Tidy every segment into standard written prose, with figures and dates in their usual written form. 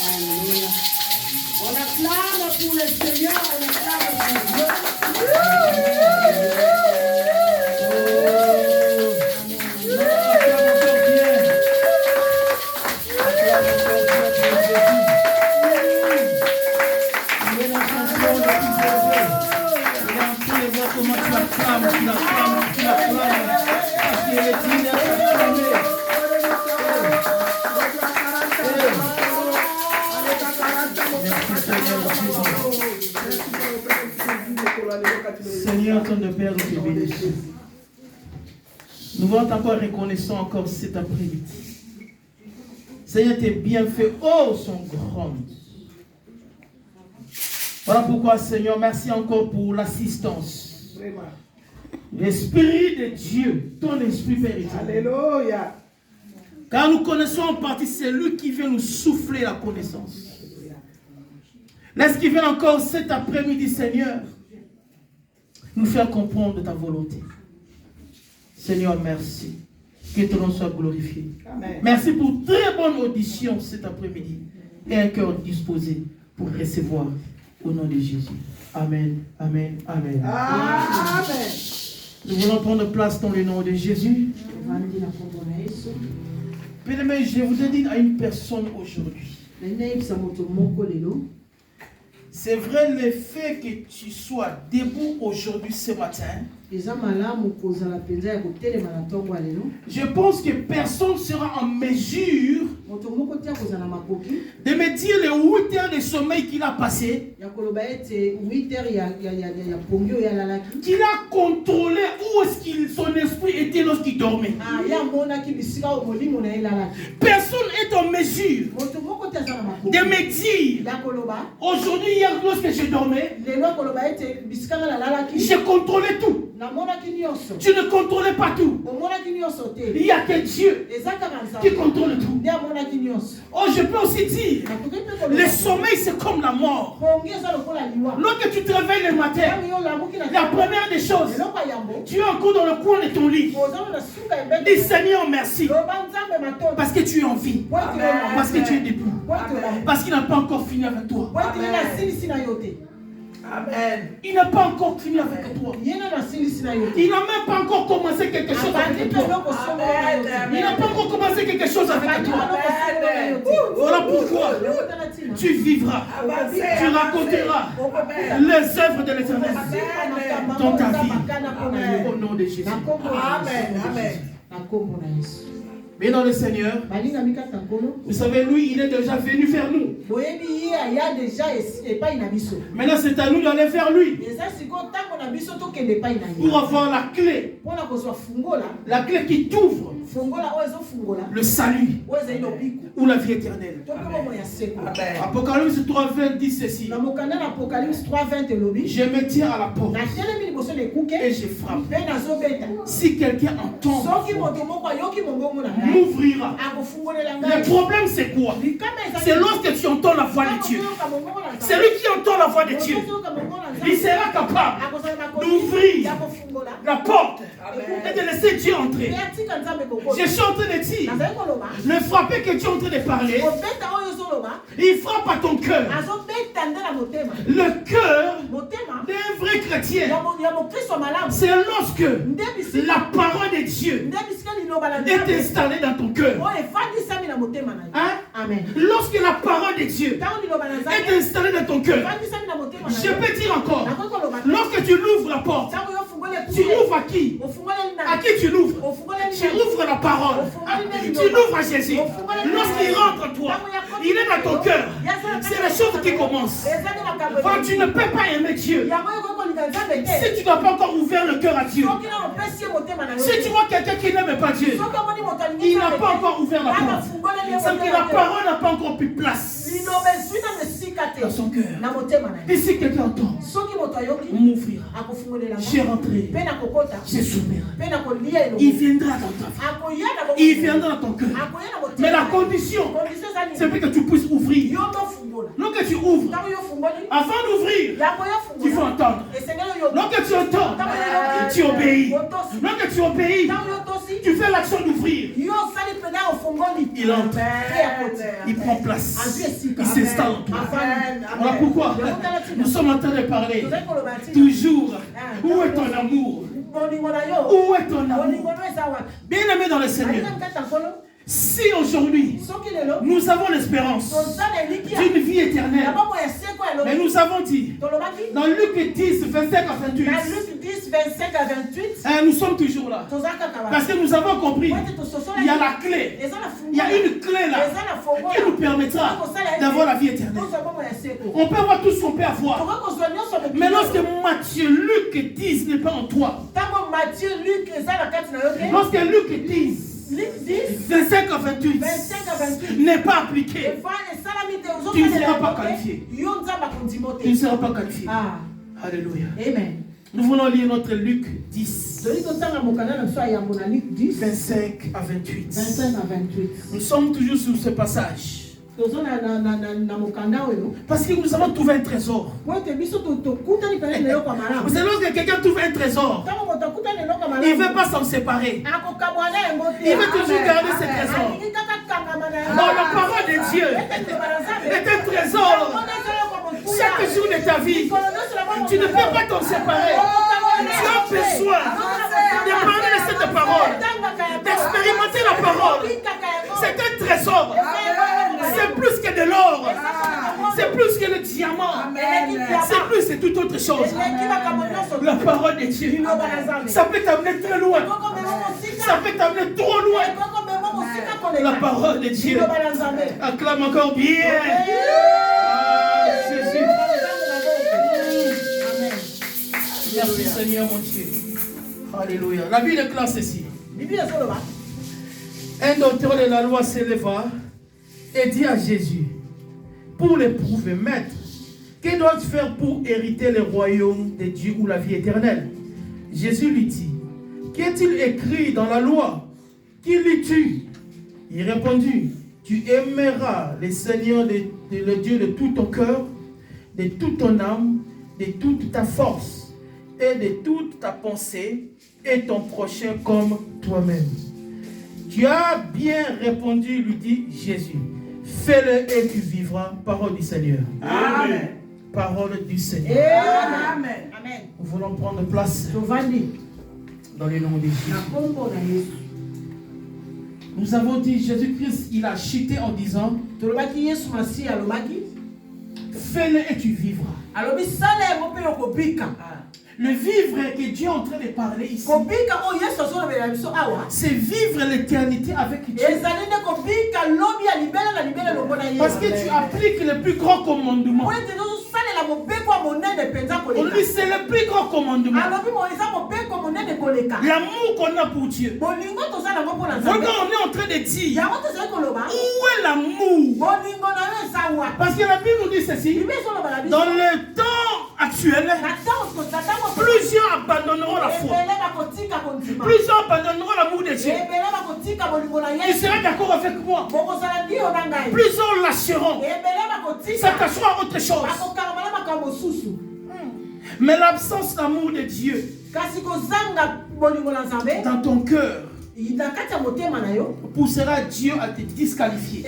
Alléluia. On acclame pour le Seigneur, on acclame pour Dieu. Seigneur, ton de Père, nous te bénissons. Nous voulons encore reconnaissant encore cet après-midi. Seigneur, tes bienfaits, oh, sont grands. Voilà pourquoi, Seigneur, merci encore pour l'assistance. L'Esprit de Dieu, ton Esprit Père éternel. Alléluia. Car nous connaissons en partie, c'est lui qui vient nous souffler la connaissance. Laisse qu'il vienne encore cet après-midi, Seigneur, nous faire comprendre ta volonté. Seigneur, merci. Que ton nom soit glorifié. Amen. Merci pour très bonne audition cet après-midi et un cœur disposé pour recevoir au nom de Jésus. Amen, amen, amen. Amen. Nous voulons prendre place dans le nom de Jésus. Bien-aimé, je vous ai dit à une personne aujourd'hui. C'est vrai le fait que tu sois debout aujourd'hui ce matin. Je pense que personne sera en mesure de me dire les 8 heures de sommeil qu'il a passé, qu'il a contrôlé où est-ce que son esprit était lorsqu'il dormait. Personne n'est en mesure de me dire aujourd'hui, hier, lorsque je dormais, j'ai contrôlé tout. Tu ne contrôlais pas tout. Il n'y a que Dieu qui contrôle tout. Oh, je peux aussi dire, le sommeil c'est comme la mort. Lorsque tu te réveilles le matin, la première des choses, tu es encore dans le coin de ton lit. Dis Seigneur merci, parce que tu es en vie, parce que tu es debout, parce qu'il n'a pas encore fini avec toi. Amen. Il n'a pas encore fini avec toi. Il n'a même pas encore commencé quelque chose avec toi. Il n'a pas encore commencé quelque chose avec toi. Voilà pourquoi tu vivras, tu raconteras les œuvres de l'Éternel dans ta vie. Au nom de Jésus. Amen. Amen. Mais dans le Seigneur, vous savez, lui, il est déjà venu vers nous. Maintenant, c'est à nous d'aller vers lui pour avoir la clé. La clé qui t'ouvre le salut ou la vie éternelle. Apocalypse 3:20 dit ceci. Je me tiens à la porte et je frappe. Si quelqu'un entend, m'ouvrira. Le problème c'est quoi? C'est lorsque tu entends la voix de Dieu. Celui qui entend la voix de Dieu, il sera capable d'ouvrir la porte et de laisser Dieu entrer. Je suis en train de dire, le frapper que Dieu est en train de parler, il frappe à ton cœur. Le cœur d'un vrai chrétien, c'est lorsque la parole de Dieu est installée dans ton cœur. Hein? Amen. Lorsque la parole de Dieu est installée dans ton cœur, je peux dire encore, lorsque tu l'ouvres la porte, tu ouvres à qui? À qui tu l'ouvres? Tu ouvres la parole. Tu l'ouvres à Jésus. Lorsqu'il rentre en toi, il est dans ton cœur. C'est la chose qui commence. Quand tu ne peux pas aimer Dieu, si tu n'as pas encore ouvert le cœur à Dieu, si tu vois quelqu'un qui n'aime pas Dieu, il n'a pas encore ouvert la porte. C'est que la parole n'a pas encore pris place dans son cœur. Et si quelqu'un entend, m'ouvrira. J'ai rentré. J'ai s'ouvrira. Il viendra dans ta vie. Il viendra dans ton cœur. Mais la condition, c'est que tu puisses ouvrir. Lorsque tu ouvres, avant d'ouvrir, il faut entendre. Lorsque tu entends, tu obéis. Lorsque tu obéis, tu fais l'action d'ouvrir. Il entre. Il prend place. Il s'installe en toi. Voilà pourquoi nous sommes en train de parler toujours. Où est ton amour? Où est ton amour? Bien aimé dans le Seigneur. Si aujourd'hui nous avons l'espérance d'une vie éternelle, mais nous avons dit dans Luc 10, 25 à 28, nous sommes toujours là. Parce que nous avons compris, il y a la clé. Il y a une clé là qui nous permettra d'avoir la vie éternelle. On peut avoir tout ce qu'on peut avoir. Mais lorsque Matthieu, Luc 10 n'est pas en toi, lorsque Luc 10, 25 à 28 n'est pas appliqué, tu ne seras pas qualifié. Tu ne seras pas qualifié. Alléluia. Amen. Nous voulons lire notre Luc 10. 25 à 28. Nous sommes toujours sur ce passage. Parce que nous avons trouvé un trésor. Vous savez, lorsque quelqu'un trouve un trésor, il ne veut pas s'en séparer. Il veut toujours garder ce trésor. Dans la parole de Dieu est un trésor. Chaque jour de ta vie, tu ne peux pas t'en séparer. Tu as besoin de parler de cette parole, d'expérimenter la parole. C'est un trésor. C'est plus que de l'or. C'est plus que le diamant. C'est plus que toute autre chose. La parole de Dieu, ça peut t'amener très loin. Ça peut t'amener trop loin. La parole de Dieu. Acclame encore bien. Jésus. Merci Seigneur mon Dieu. Alléluia. La Bible déclare ceci. Un docteur de la loi s'éleva et dit à Jésus, pour l'éprouver, maître, que dois-je faire pour hériter le royaume de Dieu ou la vie éternelle? Jésus lui dit, qu'est-il écrit dans la loi? Qui lis-tu? Il répondit, tu aimeras le Seigneur, le Dieu de tout ton cœur, de toute ton âme, de toute ta force et de toute ta pensée, et ton prochain comme toi-même. Tu as bien répondu, lui dit Jésus. Fais-le et tu vivras. Parole du Seigneur. Amen. Parole du Seigneur. Amen. Nous voulons prendre place dans le nom de Jésus. Nous avons dit Jésus-Christ, il a chuté en disant, fais-le et tu vivras. Le vivre que Dieu est en train de parler ici, c'est vivre l'éternité avec Dieu. Parce que tu appliques le plus grand commandement. On dit c'est le plus grand commandement. L'amour qu'on a pour Dieu. Regarde, on est en train de dire, où est l'amour? Parce que la Bible nous dit ceci, dans le temps actuel, plusieurs abandonneront la foi. Plusieurs abandonneront l'amour de Dieu. Tu seras d'accord avec moi? Plusieurs lâcheront. S'attacheront à autre chose. Mais l'absence d'amour de Dieu dans ton cœur poussera Dieu à te disqualifier.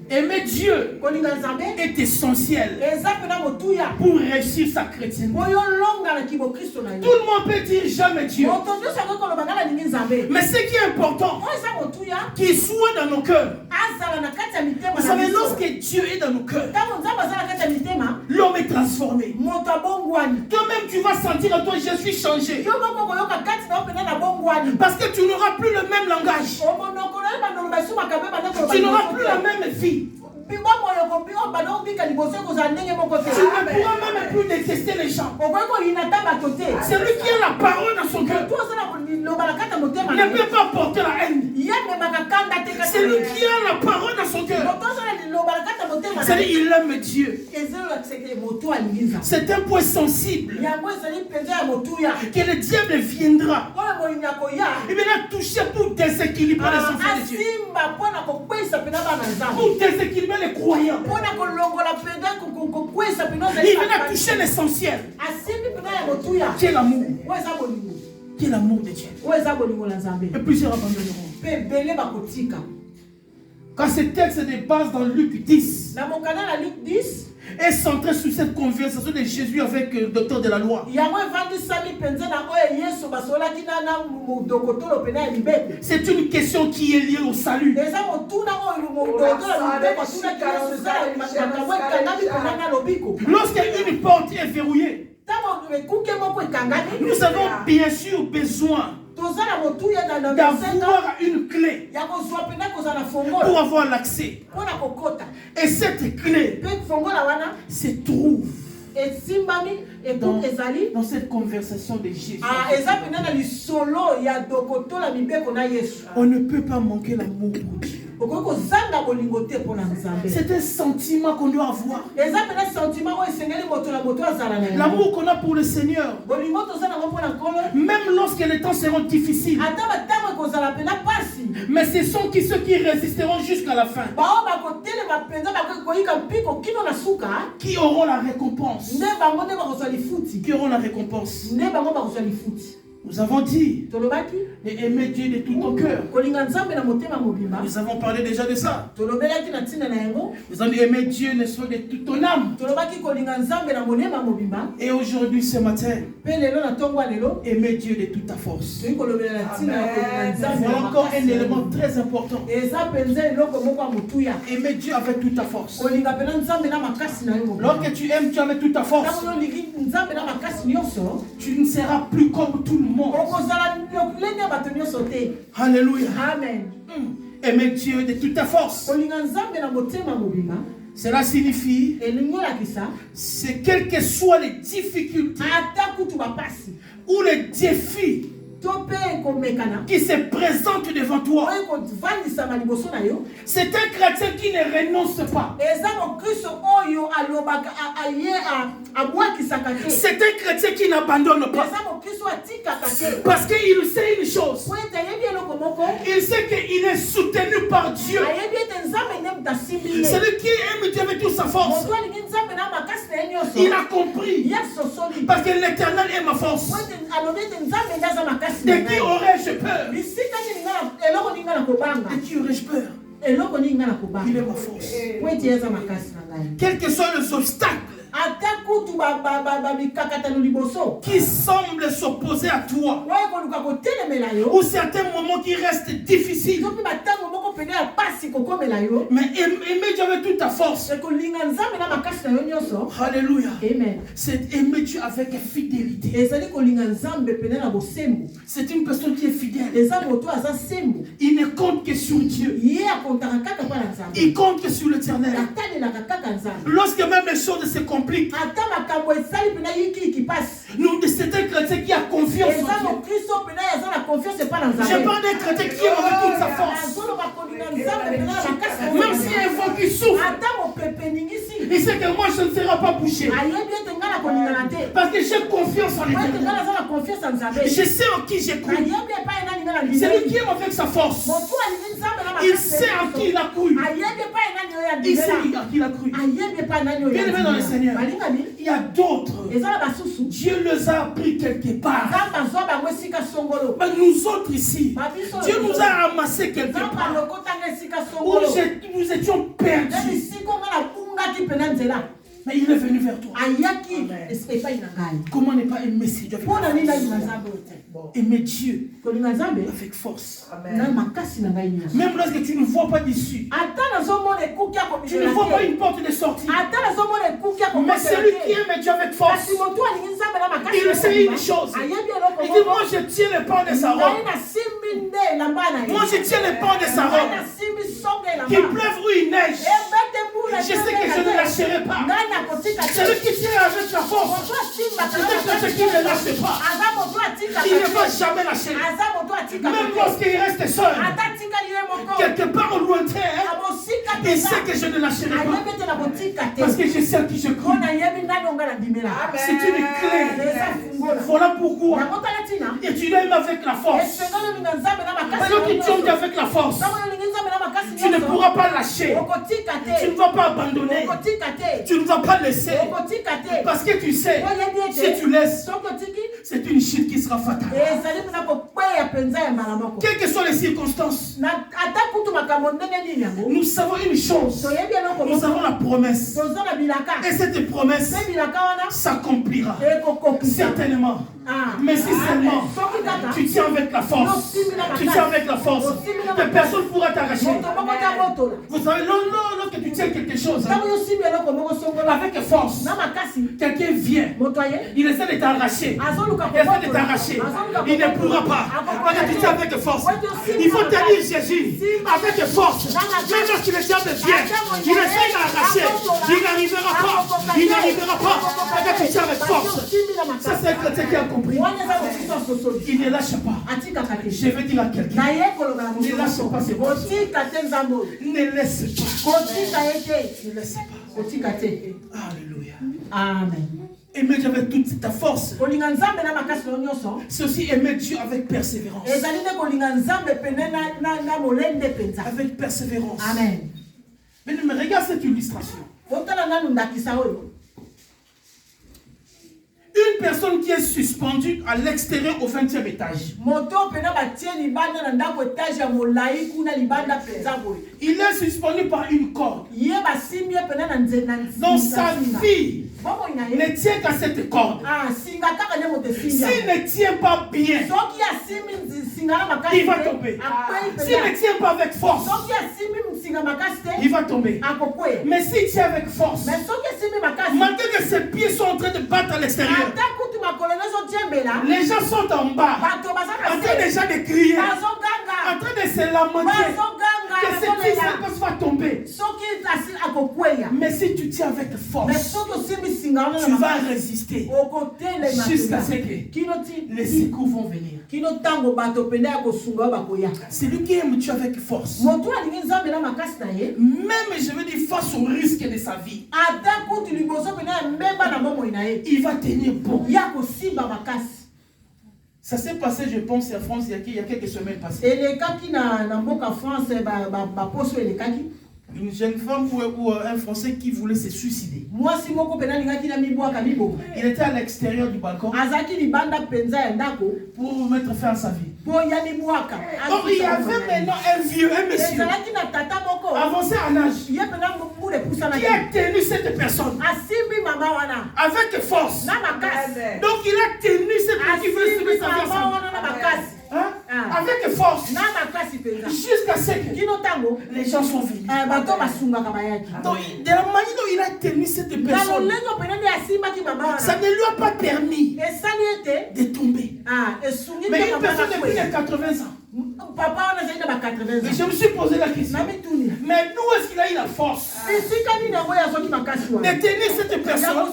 Aimer Dieu est essentiel pour réussir sa chrétienté. Tout le monde peut dire jamais Dieu. Mais ce qui est important, qu'il soit dans nos cœurs. Vous savez, lorsque Dieu est dans nos cœurs, l'homme est transformé. Toi-même, tu vas sentir en toi, je suis changé. Parce que tu n'auras plus le même langage. Tu n'auras plus la même vie. Tu ne pourras même plus détester les gens. Celui qui a la parole dans son cœur ne peut pas porter la haine. Celui qui a la parole dans son cœur, C'est-à-dire, il aime Dieu. C'est un point sensible. Que le diable viendra. Il viendra toucher pour déséquilibrer les enfants de Dieu. Pour déséquilibrer les croyants. Il viendra toucher l'essentiel. Qui est l'amour. Qui est l'amour de Dieu. Et plusieurs abandonneront. Quand ce texte de base dans Luc 10 est centré sur cette conversation de Jésus avec le docteur de la loi. C'est une question qui est liée au salut. Lorsqu'une porte est verrouillée, nous avons bien sûr besoin d'avoir une clé pour avoir l'accès. Et cette clé se trouve dans cette conversation de Jésus. On ne peut pas manquer l'amour pour Dieu. C'est un sentiment qu'on doit avoir. L'amour qu'on a pour le Seigneur. Même lorsque les temps seront difficiles. Mais ce sont ceux qui résisteront jusqu'à la fin qui auront la récompense. Qui auront la récompense. Nous avons dit aimer Dieu de tout ton cœur. Nous avons parlé déjà de ça. Nous avons dit aimer Dieu de toute ton âme. Et aujourd'hui, ce matin, aimer Dieu de toute ta force. Voilà encore un élément très important. Aimer Dieu avec toute ta force. Lorsque tu aimes Dieu avec toute ta force, tu ne seras plus comme tout le monde. Alléluia. Amen. Aimer Dieu de toute ta force. Cela signifie, c'est quelles que soient les difficultés ou les défis qui se présentent devant toi, c'est un chrétien qui ne renonce pas. C'est un chrétien qui n'abandonne pas. Parce qu'il sait une chose. Il sait qu'il est soutenu par Dieu. Celui qui aime Dieu avec toute sa force, il a compris. Parce que l'Éternel est ma force. De qui aurais-je peur? De qui aurais-je peur? Il est ma force. Quels que soient les obstacles qui semblent s'opposer à toi, ou certains moments qui restent difficiles, mais aimer Dieu avec toute ta force. Alléluia. C'est aimer Dieu avec fidélité. C'est une personne qui est fidèle. Il ne compte que sur Dieu. Il compte que sur l'Éternel. Lorsque même les choses se compliquent, c'est un chrétien qui a confiance en Dieu. Je parle d'un chrétien qui aime avec toute sa force. Même si un vent qui souffle, il sait que moi je ne serai pas bouché. Parce que j'ai confiance en l'Éternel. Je sais en qui j'ai cru. C'est lui qui aime avec sa force. Il sait en qui il a cru. Il sait en qui il a cru. Bien aimé dans le Seigneur, il y a d'autres. Dieu les a pris quelque part. Mais nous autres ici, Dieu nous a ramassés quelque part où nous étions perdus. Mais il est venu vers toi. Comment ne pas aimer si Dieu aimer Dieu avec force. Même lorsque tu ne vois pas d'issue, tu ne vois pas une porte de sortie, mais celui qui aime Dieu avec force, il sait une chose. Il dit, moi je tiens le pan de sa robe. Moi je tiens le pan de sa robe. Qu'il pleuve ou il neige, je sais que je ne lâcherai pas. Celui qui tient avec la force, c'est celui qui ne lâche pas. Il ne va jamais lâcher. Même lorsqu'il reste seul, quelque part au lointain, Il sait que je ne lâcherai pas. Parce que je sais à qui je crois. C'est une clé. Voilà pourquoi. Et tu l'aimes avec la force. Alors que tu aimes avec la force, tu ne pourras pas lâcher. Tu ne vas pas abandonner. Tu ne vas pas laisser. Parce que tu sais, si tu laisses, c'est une chute qui sera fatale. Quelles que soient les circonstances, nous savons une chose. Nous avons la promesse. Et cette promesse s'accomplira. Certainement. Mais si seulement tu tiens avec la force, tu tiens avec la force, que personne ne pourra t'arracher. Vous savez, lorsque tu tiens quelque chose avec force, quelqu'un vient, il essaie de t'arracher. Il essaie de t'arracher. Il ne pourra pas. Parce que tu tiens avec force. Il faut tenir Jésus avec force. Même lorsqu'il est de bien, il essaie d'arracher. Il n'arrivera pas. Il n'arrivera pas. Parce que tu tiens avec force. Ça, c'est un chrétien qui a compris. Il ne lâche pas. Je vais dire à quelqu'un, ne lâche pas ses forces. Ne laisse pas. Ne laisse pas. Alléluia. Amen. Aimer Dieu avec toute ta force. C'est aussi aimer Dieu avec persévérance. Avec persévérance. Amen. Mais regarde cette illustration. Une personne qui est suspendue à l'extérieur au 20e étage. Il est suspendu par une corde. Donc sa vie ne tient qu'à cette corde. S'il ne tient pas bien, il va tomber. S'il ne tient pas avec force, il va tomber. Mais s'il tient avec force, malgré que ses pieds sont en train de battre à l'extérieur, les gens sont en bas, en train déjà de crier, en train de se lamenter, que cette fille va tomber. Mais si tu tiens avec force, tu vas résister jusqu'à ce que les secours vont venir. C'est lui qui aime Dieu avec force. Même, je veux dire, face au risque de sa vie, il va tenir bon. Ça s'est passé, je pense, en France il y a quelques semaines passées. Une jeune femme ou un Français qui voulait se suicider. Il était à l'extérieur du balcon pour mettre fin à sa vie. Donc il y avait maintenant un vieux, un monsieur avancé en âge qui a tenu cette personne avec force. Donc il a tenu cette personne qui veut sauver sa vie. Avec force jusqu'à ce que les gens sont venus. Donc, de la manière dont il a tenu cette personne, ça ne lui a pas permis de tomber. Mais une personne depuis les 80 ans. Mais je me suis posé la question. Mais d'où est-ce qu'il a eu la force de tenir cette personne?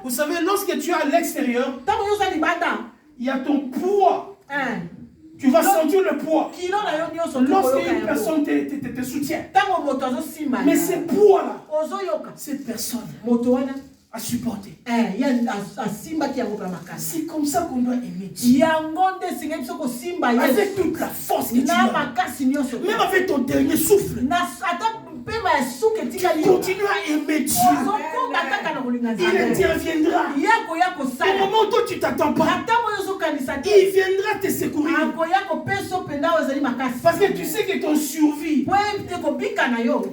Vous savez, lorsque tu es à l'extérieur, il y a ton poids. Tu vas sentir le poids lorsqu'une personne te soutient. Mais ce poids-là, cette personne a supporté. C'est comme ça qu'on doit aimer Dieu. Avec toute la force que tu as. Même avec ton dernier souffle. Continue à aimer Dieu. Il interviendra. Au moment où toi tu t'attends pas, il viendra te secourir. Parce que tu sais que ton survie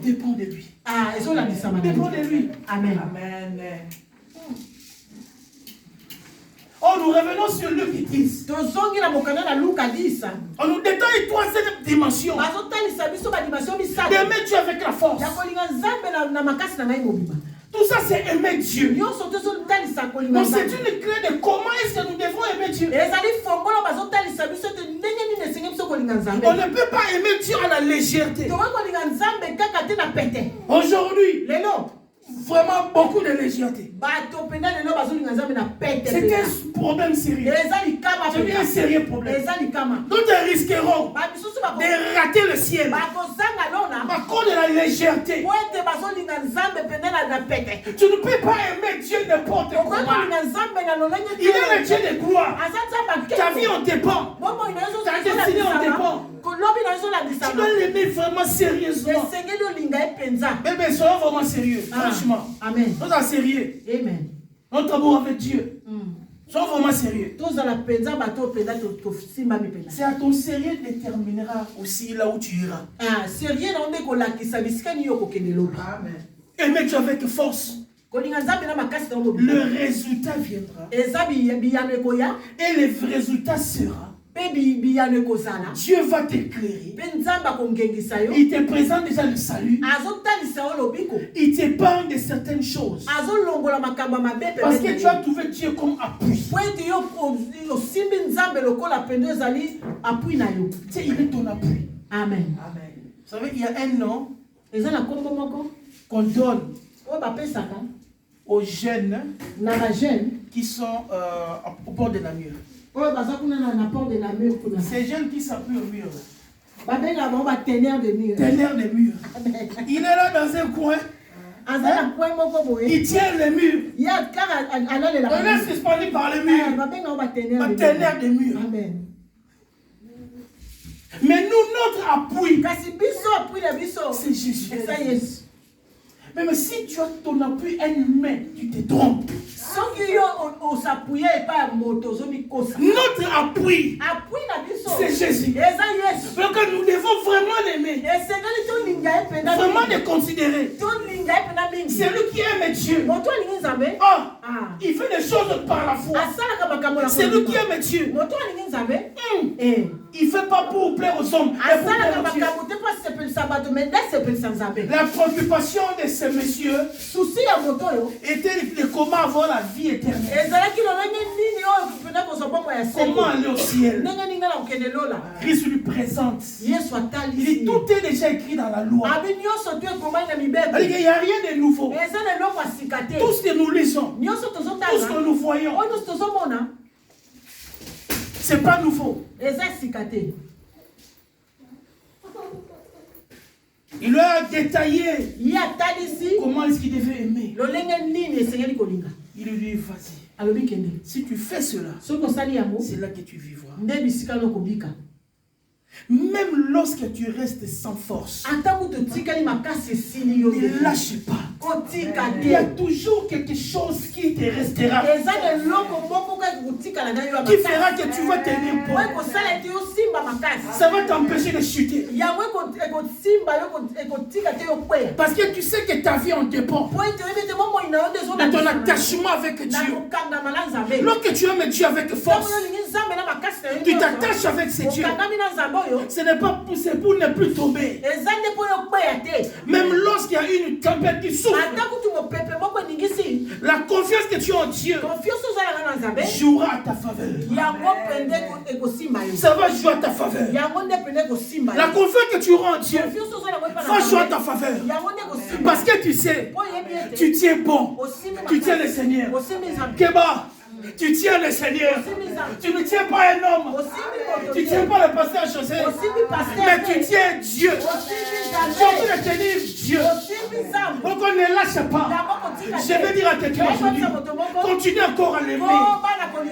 dépend de lui. Dépend de lui. Amen. Oh, nous revenons sur Luc 10. On nous détaille troisième dimension. D'aimer Dieu avec la force. Tout ça, c'est aimer Dieu. Donc, c'est une clé de comment est-ce que nous devons aimer Dieu. On ne peut pas aimer Dieu à la légèreté. Aujourd'hui, vraiment beaucoup de légèreté. C'est un problème sérieux. C'est un sérieux problème. Nous te risquerons de rater le ciel à cause de la légèreté. Tu ne peux pas aimer Dieu n'importe comment. Il est le Dieu de gloire. Ta vie en dépend. Ta destinée en dépend. Tu dois l'aimer vraiment sérieusement. Bébé, soyons vraiment sérieux. Franchement. Amen. Nous sommes sérieux. Amen. Notre amour avec Dieu. Soyons vraiment sérieux. C'est à ton sérieux déterminera aussi là où tu iras. Amen. Aimer Dieu avec force. Le résultat viendra. Et le résultat sera. Dieu va t'éclairer. Il te présente déjà le salut. Il t'épargne de certaines choses. Parce que tu as trouvé Dieu comme appui. Il est ton appui. Amen. Vous savez, il y a un nom qu'on donne aux jeunes qui sont au bord de la mur. Ces jeunes qui s'appuient au mur. Tenir de mur. Il est là dans un coin. Il tient le mur. On est suspendu par le mur. Tenir de mur. Mais nous, notre appui, c'est Jésus. Même si tu as ton appui à une main, tu te trompes. Notre appui, c'est Jésus. Donc nous devons vraiment l'aimer. Vraiment le considérer. C'est lui qui aime Dieu. Il fait des choses par la foi. C'est lui qui aime Dieu. Il ne fait pas pour plaire aux hommes. La préoccupation de ces messieurs était de comment avoir la vie éternelle. Comment aller au ciel. Christ lui présente. Il dit tout est déjà écrit dans la loi. Il n'y a rien de nouveau. Tout ce que nous lisons, tout ce que nous voyons, c'est pas nouveau. Il leur a détaillé comment est-ce qu'il devait aimer. Il lui dit, vas-y. Si tu fais cela, c'est là que tu vivras. Même lorsque tu restes sans force, ne lâche pas. Il y a toujours quelque chose qui te restera, qui fera que tu vas tenir bon. Ça va t'empêcher de chuter. Parce que tu sais que ta vie en dépend de ton attachement avec Dieu. Lorsque tu aimes Dieu avec force, tu t'attaches avec ce Dieu. Ce n'est pas pour ne plus tomber. Même lorsqu'il y a une tempête qui souffle, la confiance que tu as en Dieu jouera à ta faveur. Ça va jouer à ta faveur. La confiance que tu auras en Dieu va jouer à ta faveur. Parce que tu sais, tu tiens bon. Tu tiens le Seigneur. Keba, tu tiens le Seigneur. Tu ne tiens pas un homme. Tu ne tiens pas le pasteur José. Mais tu tiens Dieu. Tu as envie de tenir Dieu. Donc on ne lâche pas. Je vais dire à quelqu'un aujourd'hui, continue encore à l'aimer.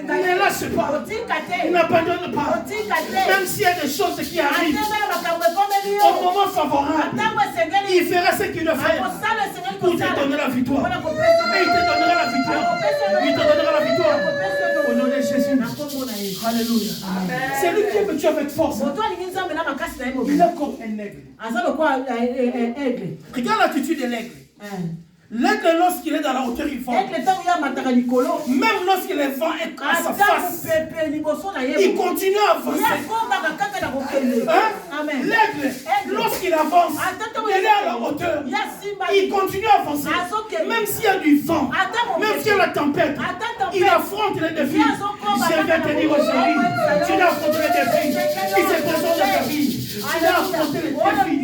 Ne lâche pas. N'abandonne pas. Même s'il y a des choses qui arrivent au moment favorable, il fera ce qu'il doit faire pour te donner la victoire. Et il te donnera la victoire. Il te donnera la victoire. Au nom de Jésus. Alléluia. C'est lui qui aime Dieu avec force. Il est comme un aigle. Regarde l'attitude de l'aigle. L'aigle, lorsqu'il est dans la hauteur, il vole. Même lorsque le vent est à sa face, il continue à avancer. L'aigle, lorsqu'il avance, il est à la hauteur. Il continue à avancer. Même s'il y a du vent, même s'il y a la tempête, il affronte les défis. Je vais te dire aujourd'hui, tu dois affronter les défis qui se présentent dans ta vie. Tu dois affronter les défis. défis,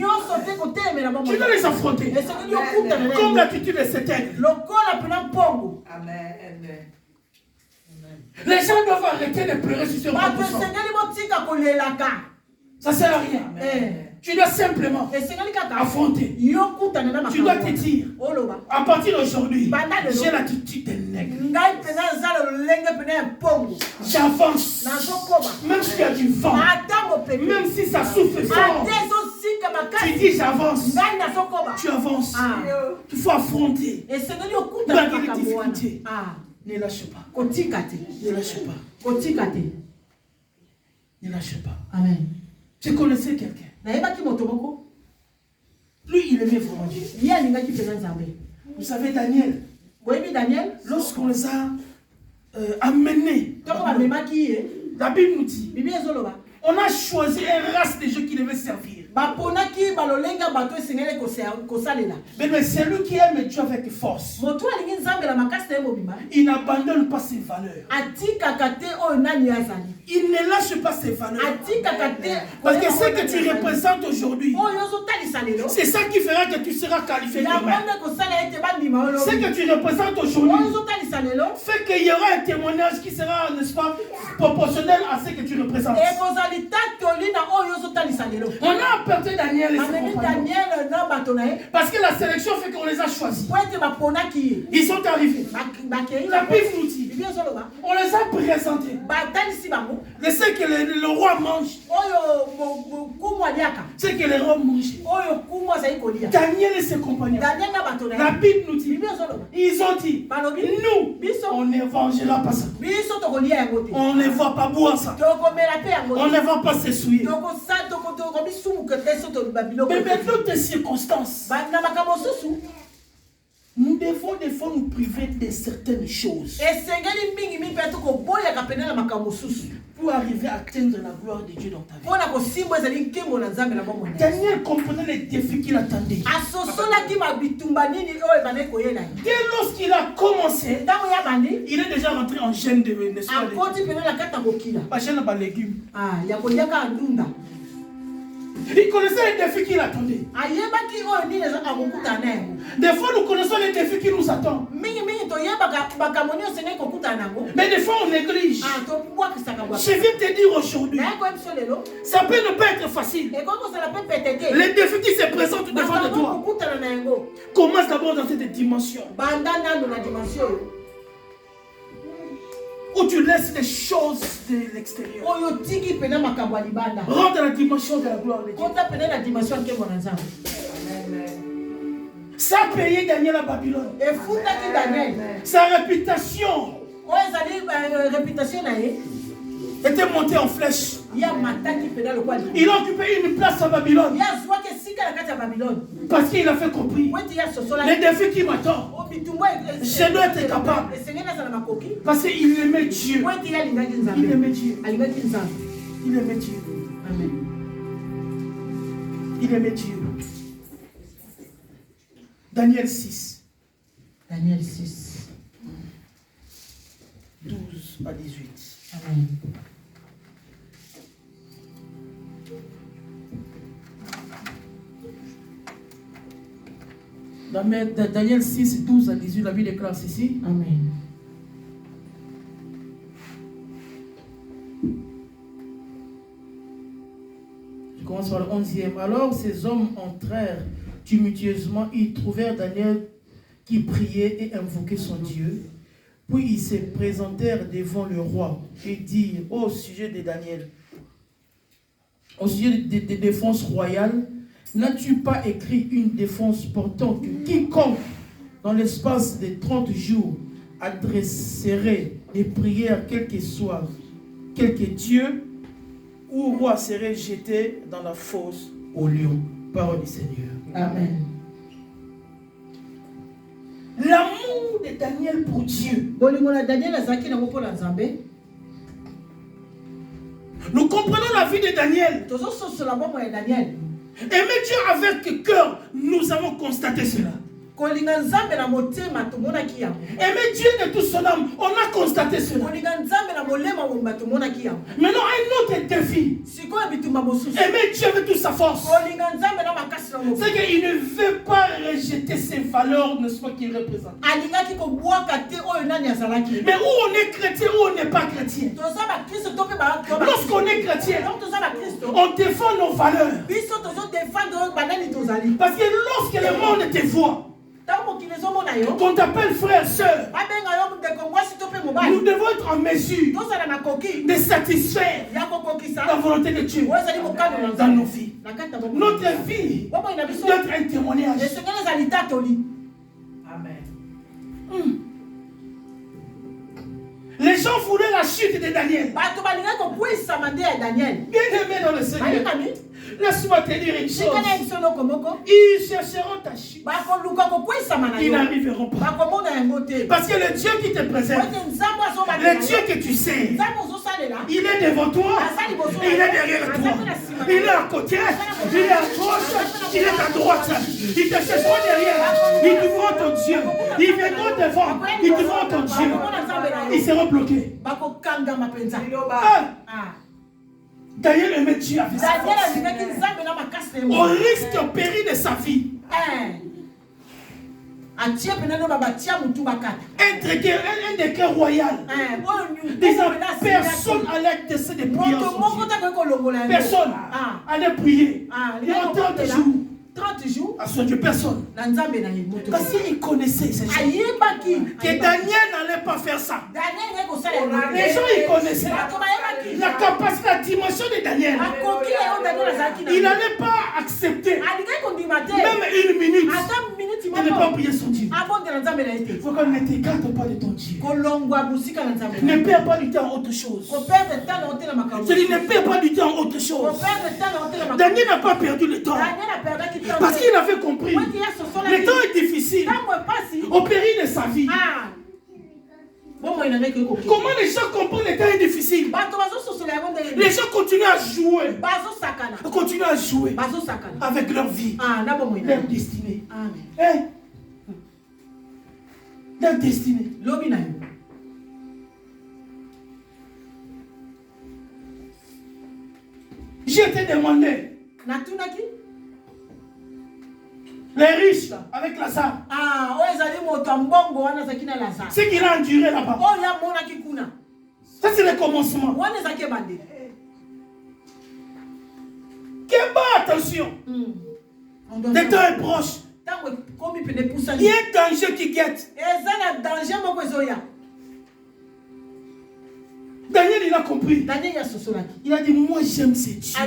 tu dois les affronter. Comme l'attitude de cet aigle. Amen. Les gens doivent arrêter de pleurer sur ce propre sang. Ça ne sert à rien. Tu dois simplement affronter. Tu dois te dire, à partir d'aujourd'hui, j'ai l'attitude d'un aigle. J'avance. Même s'il y a du vent, même si ça souffle fort, tu dis j'avance. Tu avances. Il faut affronter. Malgré les difficultés. Ne lâche pas. Ne lâche pas. Ne lâche pas. Amen. Tu connaissais quelqu'un. Lui, il aimait vraiment Dieu. Vous savez, Daniel, lorsqu'on les a amenés, la Bible nous dit, on a choisi une race de gens qui devaient servir. Mais c'est lui qui aime Dieu avec force. Il n'abandonne pas ses valeurs. Il ne lâche pas ses valeurs. Parce que ce que tu représentes aujourd'hui, c'est ça qui fera que tu seras qualifié demain. Ce que tu représentes aujourd'hui fait qu'il y aura un témoignage qui sera, n'est-ce pas, proportionnel à ce que tu représentes. On a apporté Daniel et ses compagnons. Parce que la sélection fait qu'on les a choisis. Ils sont arrivés. La Bible nous dit, on les a présentés. De ce que le roi mange. Ce que le roi mange. Daniel et ses compagnons. La Bible nous dit, ils ont dit, nous, on ne mangera pas ça. On ne va pas boire ça. On ne va pas s'essuyer. Mais dans toutes circonstances, nous devons des fois nous priver de certaines choses pour arriver à atteindre la gloire de Dieu dans ta vie. Daniel comprenait les défis qu'il attendait. Dès lorsqu'il a commencé, il est déjà rentré en gêne de légumes. Il connaissait les défis qu'il attendait. Des fois, nous connaissons les défis qui nous attendent. Mais des fois, on néglige. Je viens te dire aujourd'hui, ça peut ne pas être facile. Les défis qui se présentent devant de toi commence d'abord dans cette dimension où tu laisses les choses de l'extérieur. Rentre dans la dimension de la gloire de Dieu. Ça a payé Daniel à Babylone. Sa réputation était montée en flèche. Il a occupé une place à Babylone. Parce qu'il a fait compris. Les défis qui m'attendent, je dois être capable. Parce qu'il aimait Dieu. Il aimait Dieu. Il aimait Dieu. Il aimait Dieu. Daniel 6. Daniel 6. 12 à 18. Amen. Daniel 6, 12 à 18, la Bible déclare ceci. Amen. Je commence par le 11e. Alors ces hommes entrèrent tumultueusement. Ils trouvèrent Daniel qui priait et invoquait son Dieu. Puis ils se présentèrent devant le roi et dirent au sujet de Daniel, au sujet des défenses royales, n'as-tu pas écrit une défense portant que quiconque, dans l'espace de 30 jours, adresserait des prières, quel que soit, quelque Dieu ou roi serait jeté dans la fosse au lion? Parole du Seigneur. Amen. L'amour de Daniel pour Dieu. Nous comprenons la vie de Daniel. Aimer Dieu avec cœur, nous avons constaté cela. Aimer Dieu de toute son âme, on a constaté cela. Maintenant, un autre défi. Aimer Dieu avec toute sa force. C'est qu'il ne veut pas rejeter ses valeurs, n'est-ce pas, qu'il représente. Mais où on est chrétien, où on n'est pas chrétien. Lorsqu'on est chrétien, on défend nos valeurs. Parce que lorsque le monde te voit, qu'on t'appelle frère, soeur, nous devons être en mesure de satisfaire la volonté de Dieu dans nos vies. Notre vie doit être un témoignage. Amen. Les gens voulaient la chute de Daniel. Bien aimé dans le Seigneur. Laisse-moi te dire une chose. Ils chercheront ta chute. Ils n'arriveront pas. Parce que le Dieu qui te présente, le Dieu que tu sais, il est devant toi, il est derrière toi, il est à côté, il est à gauche, il est à droite. Ils te chercheront derrière, ils te verront ton Dieu. Ils viendront devant, ils te verront ton Dieu. Ils seront bloqués. Daniel aimait Dieu avec sa force. Au risque au péril de sa vie. Un décret royal. Disant personne allait décider de prier. Personne allait prier. 30 jours à son Dieu, personne. Parce qu'il connaissait ces gens. Que Daniel n'allait pas faire ça. Les gens, ils connaissaient la capacité, la dimension de Daniel. Il n'allait pas accepter même une minute de ne pas prier son Dieu. Il faut qu'on ne t'écarte pas de ton Dieu. Ne perds pas du temps en autre chose. Je dis, ne perds pas du temps en autre chose. Daniel n'a pas perdu le temps. Parce qu'il avait compris. Le temps est difficile. Au péril de sa vie. Comment les gens comprennent le temps est difficile? Les gens continuent à jouer. Continuent à jouer avec leur vie. Leur destinée. Leur destinée. J'ai été demandé. Les riches avec Lazare. Ce qu'il a enduré là-bas. Ça c'est le commencement. Attention. Le temps est proche. Il y a un danger qui guette. Daniel, il a compris. Il a dit, moi j'aime ces dieux.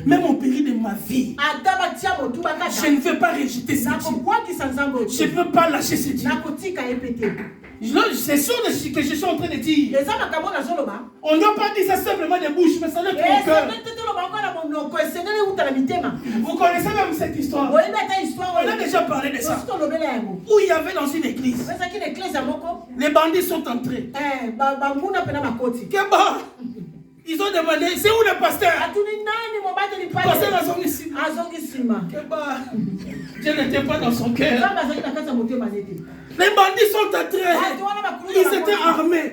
Même au péril de ma vie, je ne veux pas rejeter ces dieux. Je ne veux pas lâcher ces dieux. C'est sûr de ce que je suis en train de dire. On ne doit pas dire ça simplement de bouche, mais ça doit être au cœur. Vous connaissez même cette histoire. On a déjà parlé de ça. Où il y avait dans une église, les bandits sont entrés. Ils ont demandé, c'est où le pasteur? Pasteur Azongisima. Je n'étais pas dans son cœur. Les bandits sont entrés. Ils étaient armés.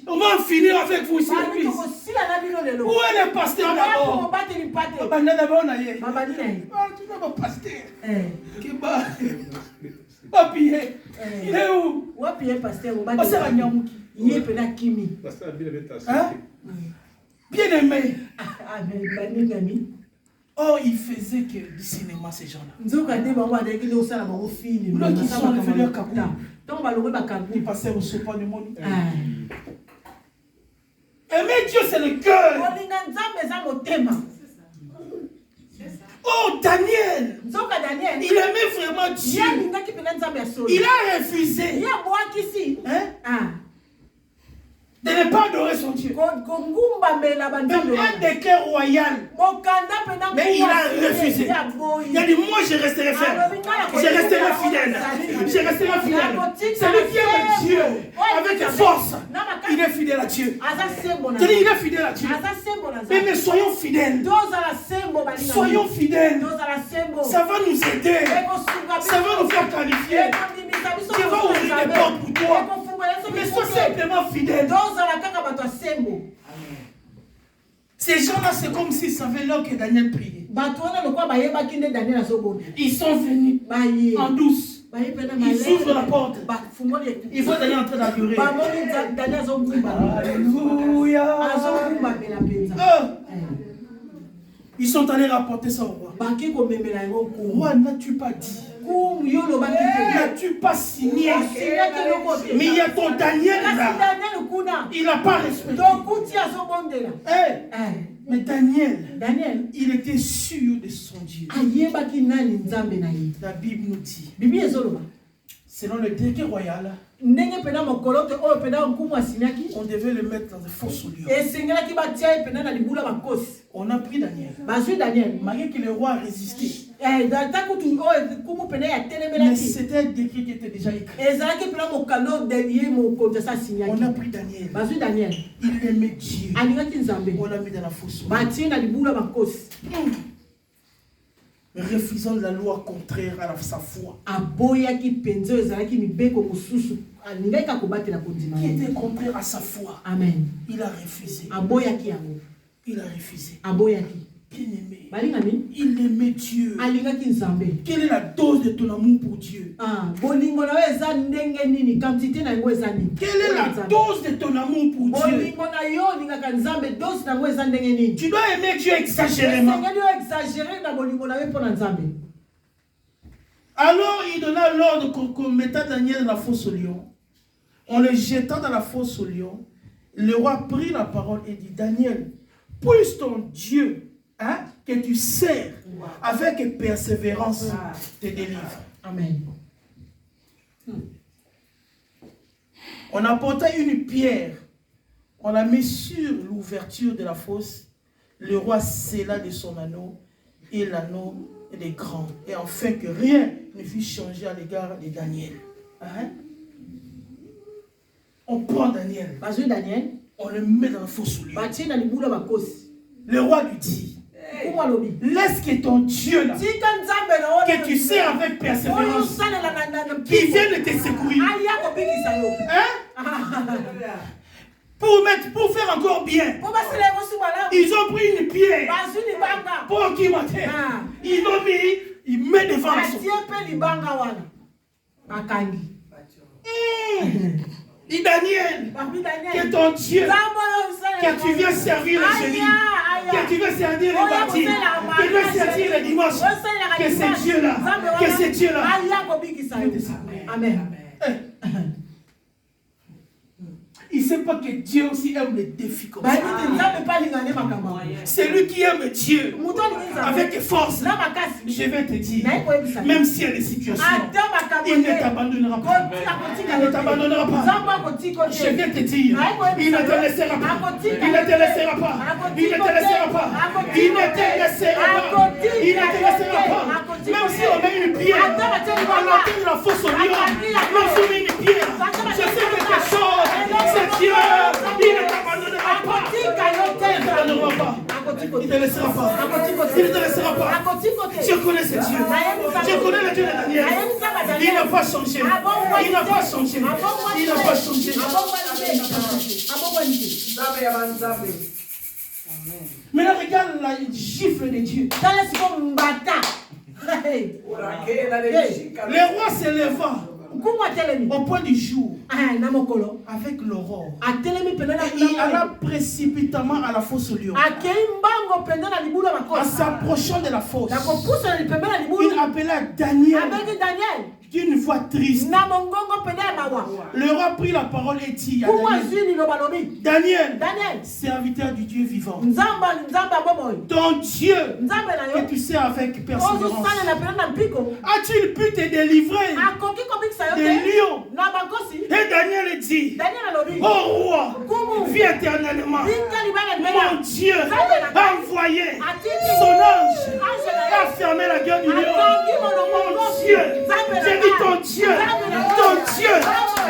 On va en finir avec vous ici à l'église. Où est le pasteur d'abord? Tu n'as pas pasteur. Papier. Il est où? Pasteur Agnamuki. Bien aimé. Oh, il faisait que du cinéma, ces gens-là. L'autre, ils sont venus à Kaboul. Ils passaient au sopa du monde. Aimer Dieu, c'est le cœur. Oh, Daniel. Il aimait vraiment Dieu. Il a refusé. De ne pas adorer son Dieu. Même un décret royal. Mais il a refusé. Il a dit, moi je resterai ferme. Je resterai fidèle. Je resterai fidèle. Celui qui aime Dieu avec force, il est fidèle à Dieu. Il est fidèle à Dieu. Mais soyons fidèles. Soyons fidèles. Ça va nous aider. Ça va nous ciel. Dieu va ouvrir des portes pour toi. Mais sois simplement fidèle. Ces gens-là, c'est comme s'ils savaient là que Daniel priait. Ils sont venus en douce. Ils ouvrent la porte. Ils voient Daniel en train d'adorer. Alléluia. Ils sont allés rapporter ça au roi. Roi, n'as-tu pas dit? N'as-tu pas signé? Mais il y a ton Daniel là. Il n'a pas respecté. Mais Daniel, il était sûr de son Dieu. La Bible nous dit, selon le décret royal, on devait le mettre dans un fosse au lion. On a pris Daniel. Malgré que le roi a résisté. Mais c'était un décret qui était déjà écrit. On a pris Daniel. Il aimait Dieu. On l'a mis dans la fosse. Refusant la loi contraire à sa foi. Qui était contraire à sa foi. Amen. Il a refusé. Il a refusé. Bien-aimé. Il aimait Dieu. Quelle est la dose de ton amour pour Dieu? Quelle est la dose de ton amour pour Dieu? Tu dois aimer Dieu exagérément. Alors il donna l'ordre qu'on mette Daniel dans la fosse au lion. En le jetant dans la fosse au lion, le roi prit la parole et dit: Daniel, puisse ton Dieu, que tu sers avec persévérance, te délivre. Amen. On apporta une pierre, on la mit sur l'ouverture de la fosse. Le roi scella de son anneau, et l'anneau est grand, et enfin que rien ne fut changé à l'égard de Daniel. On prend Daniel, on le met dans la fosse au lion. Le roi lui dit: laisse que ton Dieu là, que tu sais avec persévérance, qui vient de te secourir, pour faire encore bien. Ils ont pris une pierre pour qui matin. Ils l'ont mis, ils mettent devant la source. Dit Daniel, que ton Dieu, que tu viens servir le jeudi, que tu viens servir le mardi, que tu viens servir le dimanche, que c'est Dieu-là, que c'est Dieu-là. Amen. Il ne sait pas que Dieu aussi aime les défis comme ça. C'est lui qui aime Dieu avec force. Je vais te dire, même s'il y a des situations, il ne t'abandonnera pas. Il ne t'abandonnera pas. Je vais te dire, il ne te laissera pas. Il ne te laissera pas. Il ne te laissera pas. Il ne te laissera pas. Il ne te laissera pas. Même si on met une pierre, on entend la fosse au lion, même si on met une pierre, je sais quelque chose. C'est Dieu, il ne t'abandonnera pas. Il ne t'abandonnera pas. Il ne te laissera pas. Il ne te laissera pas. Je connais ce Dieu. Je connais le Dieu de Daniel. Il n'a pas changé. Il n'a pas changé. Il n'a pas changé. Maintenant, regarde la gifle de Dieu. Le roi se leva au point du jour avec l'aurore. Il alla précipitamment à la fosse au lion. En s'approchant de la fosse, il appela Daniel d'une voix triste. Le roi prit la parole et dit à Daniel, serviteur du Dieu vivant, ton Dieu que tu sais avec persévérance, a-t-il pu te délivrer des lions? Et Daniel dit: oh roi, vis éternellement. Mon Dieu a envoyé son ange a fermé la gueule du lion. Mon Dieu, j'ai dit ton Dieu,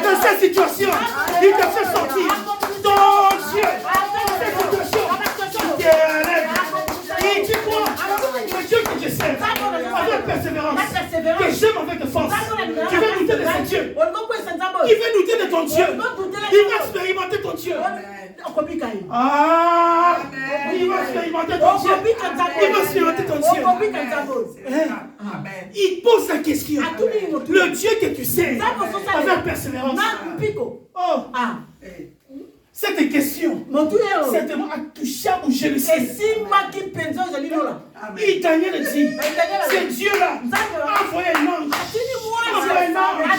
dans cette situation, il te fait sortir. Ton Dieu, dans cette situation, il t'élève. Et tu crois, le Dieu que je sais, avec persévérance, que j'aime avec force, tu veux Dieu. Il veut douter de ton Dieu. Il va expérimenter ton Dieu. Ah, il va expérimenter ton Dieu. Il va expérimenter ton Dieu. Il pose la question. Le Dieu que tu sais, avec persévérance. Oh, cette question, certainement a touché à bouger le ciel. Il Daniel dit, c'est Dieu-là a envoyé un ange.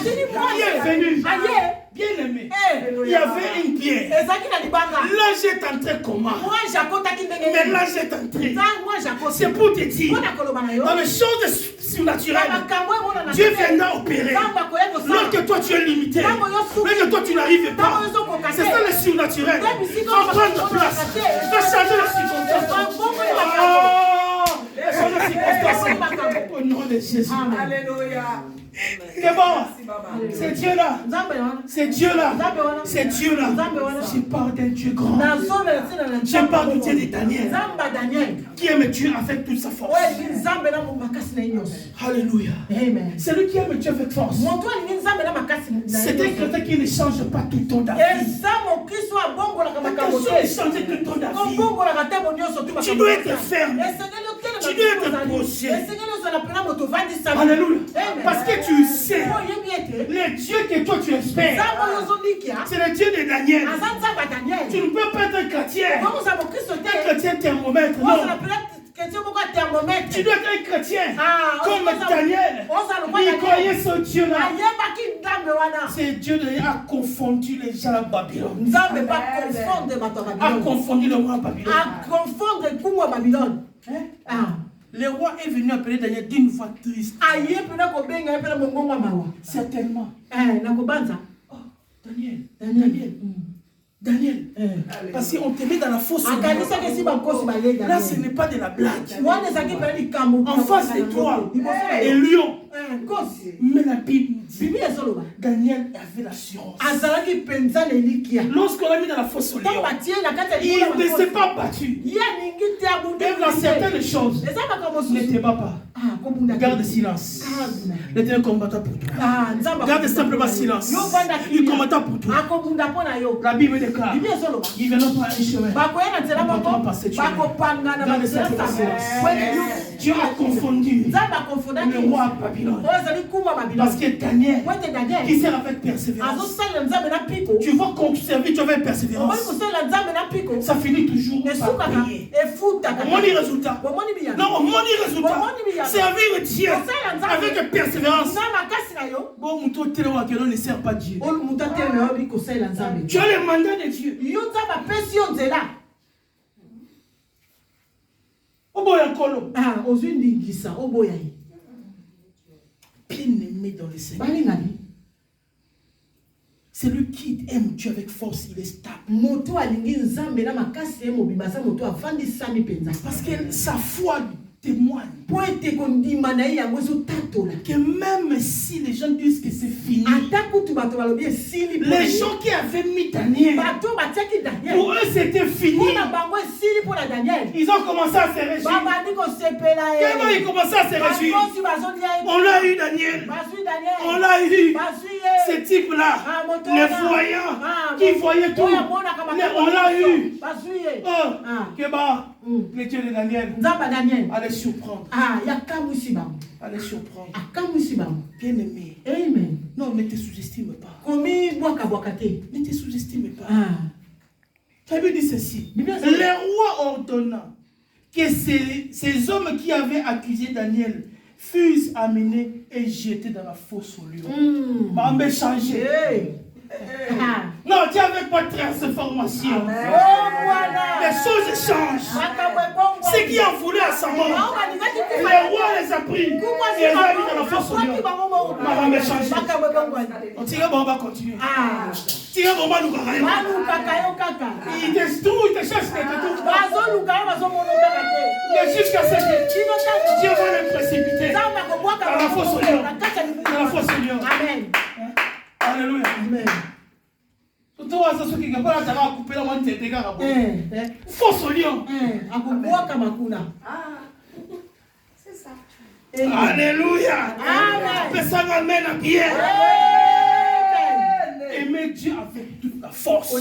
Qui est venu. Bien aimé, il y avait une pierre. L'ange est entré comment? Mais l'ange est entré. C'est pour te dire, dans les choses surnaturelles, Dieu viendra opérer. Lorsque toi tu es limité, lorsque toi tu n'arrives pas, c'est ça le surnaturel. Va prendre place, va changer la circonstance. Au nom de Jésus. Alléluia. C'est bon. C'est Dieu là. C'est Dieu là. C'est Dieu là. Je parle d'un Dieu grand. Je parle du Dieu de Daniel. Qui aime Dieu avec toute sa force. Alléluia. C'est lui qui aime Dieu avec force. C'est un chrétien qui ne change pas tout ton d'avis. Changer tout ton d'avis. Tu dois être ferme. Tu dois être posé. Alléluia. Parce que tu sais, le Dieu que toi tu espères, c'est le Dieu de Daniel. Tu ne peux pas être un chrétien. Un chrétien thermomètre. Non. Tu dois être un chrétien comme Daniel. Il croyait ce Dieu-là. C'est Dieu qui a confondu les gens à Babylone. A confondu le roi à Babylone. Le roi est venu appeler Daniel d'une voix triste. Certainement. Oh, Daniel. Parce qu'on te met dans la fosse. Là, ce n'est pas de la blague. En face de toi, et lion. Mais la Bible dit, Daniel avait l'assurance. Lorsqu'on l'a mis dans la fosse au lion, il ne s'est pas battu. Même dans certaines choses, ne te bat pas. Garde silence. Il était un combattant pour toi. Garde simplement silence. Il combattant pour toi. La Bible déclare, il ne viendra pas un chemin. Il ne va pas passer chemin. Garde simplement silence. Dieu a confondu le roi à Babylone. Parce que Daniel, qui sert avec persévérance, tu vas conserver, tu vas avec persévérance. Ça finit toujours par payer. Au moins les résultats. Non, au moins les résultats. Servir Dieu avec persévérance. Bon, mon ne sert pas Dieu. Tu as le mandat de Dieu. Bien-aimé dans le Seigneur. C'est lui qui aime Dieu avec force, il est stable. Parce que sa foi témoigne que même si les gens disent que c'est fini, les gens qui avaient mis Daniel, pour eux c'était fini. Ils ont commencé à se réjouir. Comment ils commençaient à se réjouir? On l'a eu Daniel. On l'a eu. Ce type-là, les voyants, qui voyaient tout. On l'a eu. Oh, le Dieu de Daniel. Allez surprendre. Allez surprendre. Bien aimé. Amen. Non, ne te sous-estime pas. Ne te sous-estime pas. Tu as dit ceci. Le roi ordonna que ces hommes qui avaient accusé Daniel fussent amenés et jetés dans la fosse au lion. M'a changé. Non, tu n'avais pas de transformation. Les choses changent. Ceux qui en voulaient à sa mort, le roi les a pris. Et les a mis dans la fosse au lion. M'a changé. On tire, on va continuer. Tire, on va nous carrer. Il te trouve, il te cherche, il te trouve. Mais jusqu'à ce que Dieu va les précipiter dans la fosse au lion. Dans la fosse au lion. Amen. Alléluia. Amen. Fosse au lion. C'est ça. Alléluia. Amen. Personne amène à Pierre. la force.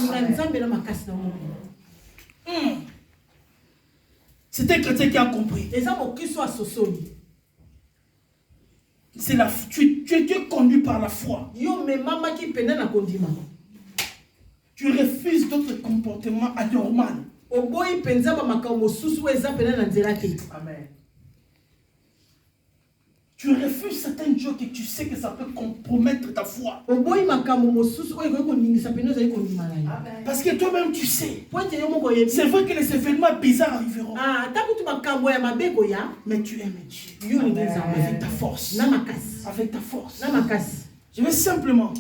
C'est un chrétien qui a compris. C'est tu es conduit par la foi. Tu refuses d'autres comportements anormaux. Amen. Tu refuses certaines choses que tu sais que ça peut compromettre ta foi. Parce que toi-même tu sais. C'est vrai que les événements bizarres arriveront. Mais tu aimes Dieu. Avec ta force. Avec ta force. Je vais simplement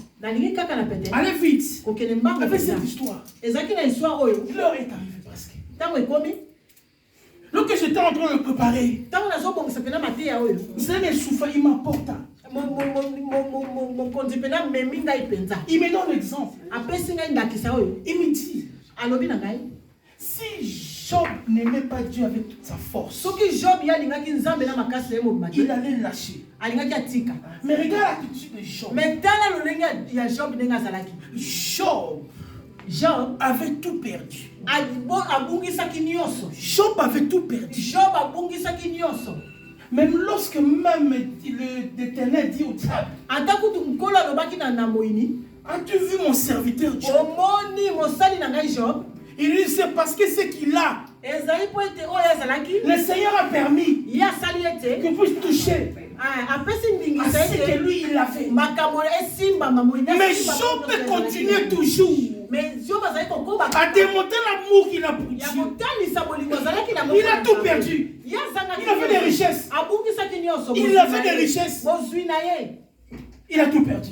aller vite avec cette histoire. L'heure est arrivée presque. Lorsque j'étais en train de le préparer, vous savez, les souffles, il m'apporte. Il me donne l'exemple. Il me dit, si Job n'aimait pas Dieu avec toute sa force, il allait lâcher. Mais regarde l'attitude de Job. Job avait tout perdu. Job avait tout perdu. Même lorsque l'Éternel dit au diable, as-tu vu mon serviteur Job? Il dit c'est parce que ce qu'il a, le Seigneur a permis qu'il puisse toucher à ce que lui il a fait. Mais Job peut continuer toujours à démontrer l'amour qu'il a pour Dieu. Il a tout perdu. Il a fait des richesses. Il a fait des richesses. Il a tout perdu.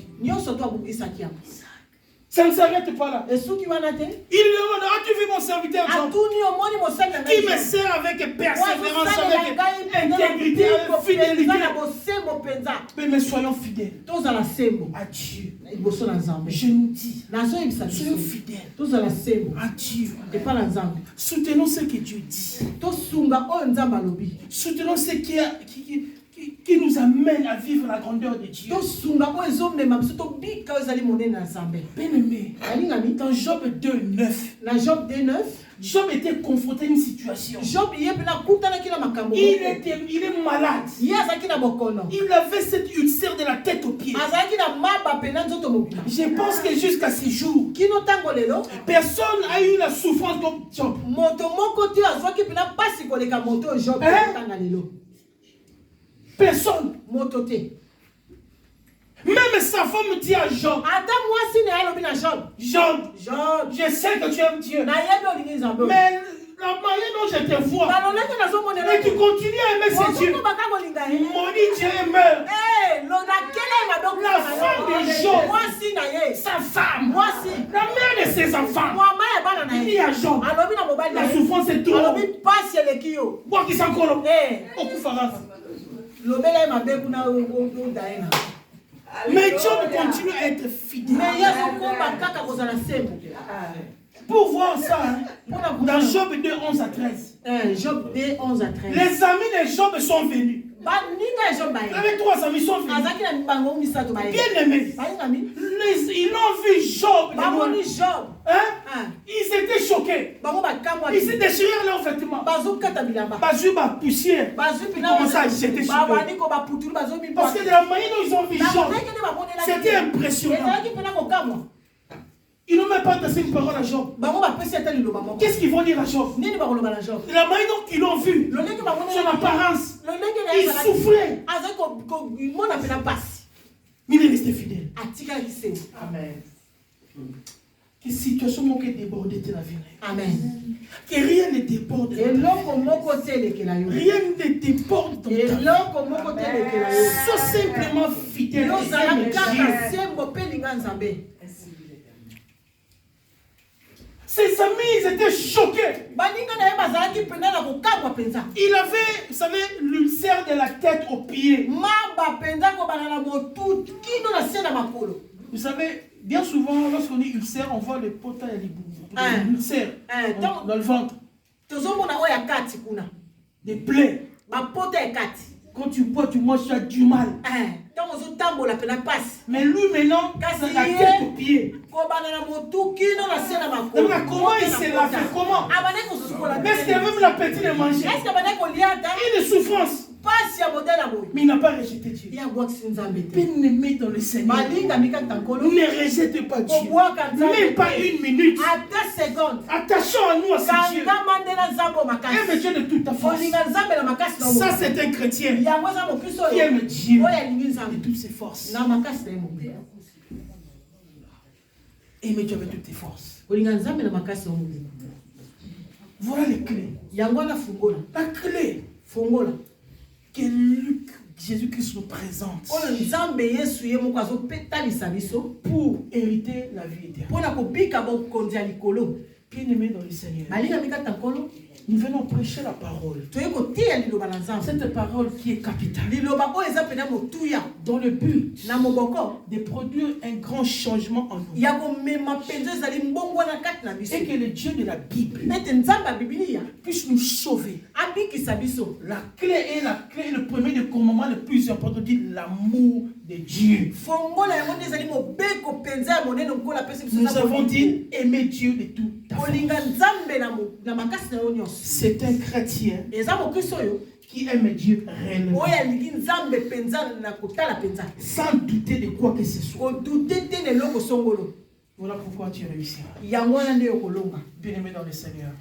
Ça ne s'arrête pas là. Il demande, as-tu vu mon serviteur Job qui me sert avec persévérance, avec intégrité, avec fidélité. Mais soyons fidèles à Dieu. Je nous dis, soyons fidèles à Dieu. Soutenons ce que Dieu dit. Soutenons ce qui nous amène à vivre la grandeur de Dieu. Bien-aimé, dans Job 2:9, Job était confronté à une situation. Il est malade. Il avait cette ulcère de la tête aux pieds. Je pense que jusqu'à ce jour, personne n'a eu la souffrance comme Job. Personne. Même sa femme dit à Job, Job, je sais que tu aimes Dieu, mais la manière dont je te vois, et tu continues à aimer ce Dieu, maudit Dieu et meurt. La femme de Job, sa femme, la mère de ses enfants, il dit à Job, la souffrance est trop. Moi qui s'en colombe, au Koufaras. Mais Job continue à être fidèle. Pour voir ça, dans Job 2:11-13, les amis de Job sont venus. Les 3 amis sont venus. Bien aimés. Ils ont vu Job. Ils étaient choqués. Ils se déchirèrent leurs vêtements. Bazou ma poussière. Ils commençaient à jeter sur eux. Parce que de la manière dont ils ont vu Job, c'était impressionnant. Ils n'ont même pas adressé une parole à Job. Qu'est-ce qu'ils vont dire à Job? La manière dont ils l'ont vu, son apparence, il souffrait. Mais il est resté fidèle. Amen. Que situation manque déborder de la vie. Amen. Que rien ne déborde. Rien ne déborde. Sois simplement fidèle. Ses amis, ils étaient choqués. Il avait, vous savez, l'ulcère de la tête aux pieds. Vous savez, bien souvent, lorsqu'on dit ulcère, on voit le potin et les bouts. L'ulcère dans le ventre. Des plaies. Quand tu bois, tu manges, tu as du mal. Mais lui maintenant, il a la tête aux pieds. Comment il s'est lavé? Comment? Est-ce qu'il y a même l'appétit de manger? Une souffrance. Mais il n'a pas rejeté Dieu. Bien-aimé dans le Seigneur, ne rejette pas Dieu. Même pas une minute. Attachons à nous à ce Dieu. Aime Dieu de toute ta force. Ça, c'est un chrétien qui aime Dieu de toutes ses forces. Aime Dieu avec toutes tes forces. Voilà les clés. La clé que Jésus-Christ nous présente pour hériter la vie éternelle. Bien-aimé dans le Seigneur, nous venons prêcher la parole. Cette parole qui est capitale. Dans le but de produire un grand changement en nous. Et que le Dieu de la Bible puisse nous sauver. La clé est le premier des commandements le plus important, dit l'amour de Dieu. Nous avons dit aimer Dieu de tout. C'est un chrétien qui aime Dieu réellement. Sans douter de quoi que ce soit. Voilà pourquoi tu réussiras. Bien-aimé dans le Seigneur.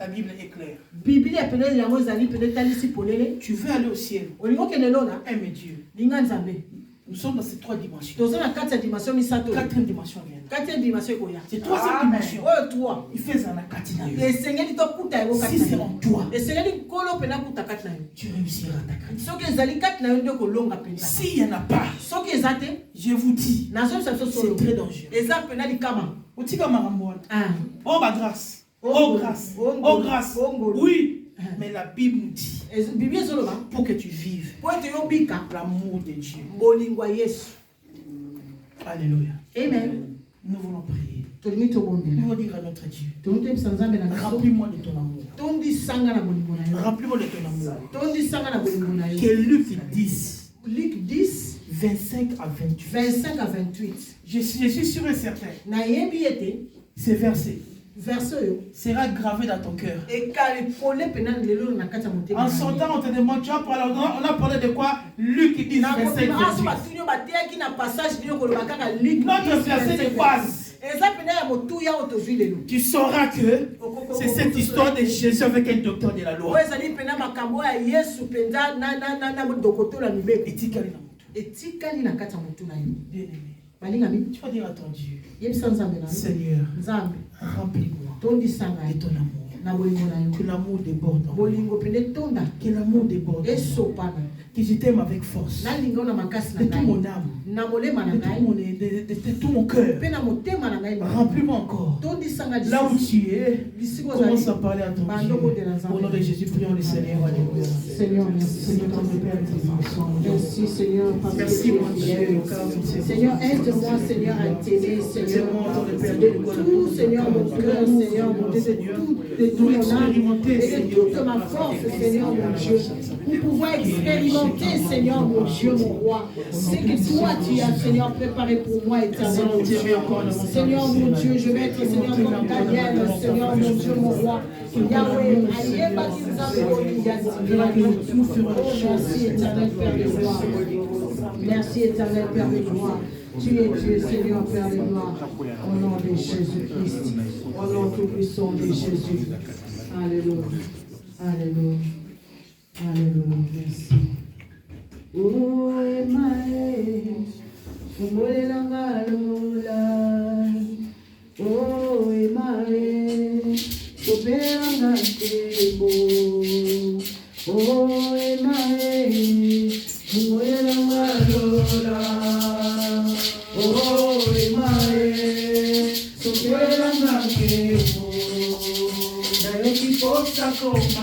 La Bible est claire. Tu veux aller au ciel. Aime Dieu. Nous sommes dans ces trois dimensions. Quatrième dimension vient. C'est troisième dimension. Il fait un akatina. Si c'est en toi, tu réussiras ta chrétienté. S'il n'y en a pas, je vous dis, c'est très dangereux. Oh ma grâce. Oh grâce. Oh grâce. Oui. Mais la Bible nous dit, pour que tu vives l'amour de Dieu. Alléluia. Amen. Nous voulons prier. Nous voulons dire à notre Dieu, remplis-moi de ton amour. Remplis-moi de ton amour. Que Luc 10, 25 à 28. Je suis sûr et certain. Ces versets sera gravé dans ton cœur. En son temps, on te demande, on a parlé de quoi? Luc 10, 25, 28. Notre verset de base. Tu sauras que c'est cette histoire de Jésus avec un docteur de la loi. Tu vas dire à ton Dieu, Seigneur, remplis-moi de ton amour. Que l'amour déborde. Que l'amour déborde. Que je t'aime avec force. De toute mon âme. De tout mon cœur. Remplis-moi encore. Là où tu es, commence à parler à ton Dieu. Au nom de Jésus, prions le Seigneur. Alléluia. Seigneur, merci. Merci, Seigneur. Merci, mon Dieu. Seigneur, aide-moi, Seigneur, à t'aimer, Seieur. De tout, Seigneur, mon cœur, Seieur, mon Dieu, de tout mon âme et de toute ma force, Seigneur, mon Dieu. Pour pouvoir expérimenter, Seigneur, mon Dieu, mon roi, ce que toi, tu as, Seigneur, préparé pour moi éternellement. Seigneur, mon Dieu, je vais être, Seigneur, comme Daniel, Seigneur, mon Dieu, mon roi. Yahweh, merci, éternel Père de gloire. Merci, éternel Père de gloire. Tu es Dieu, Seigneur, Père de gloire. Au nom de Jésus-Christ. Au nom tout-puissant de Jésus. Alléluia. Alléluia. Alléluia. Merci. Oh, Emmae, Umolelanga lola. Oh, Emmae, Soperanga tebo. Oh, Emmae, Umolelanga lola. Oh, Emmae, Soperanga tebo. Nayo kiposa koma.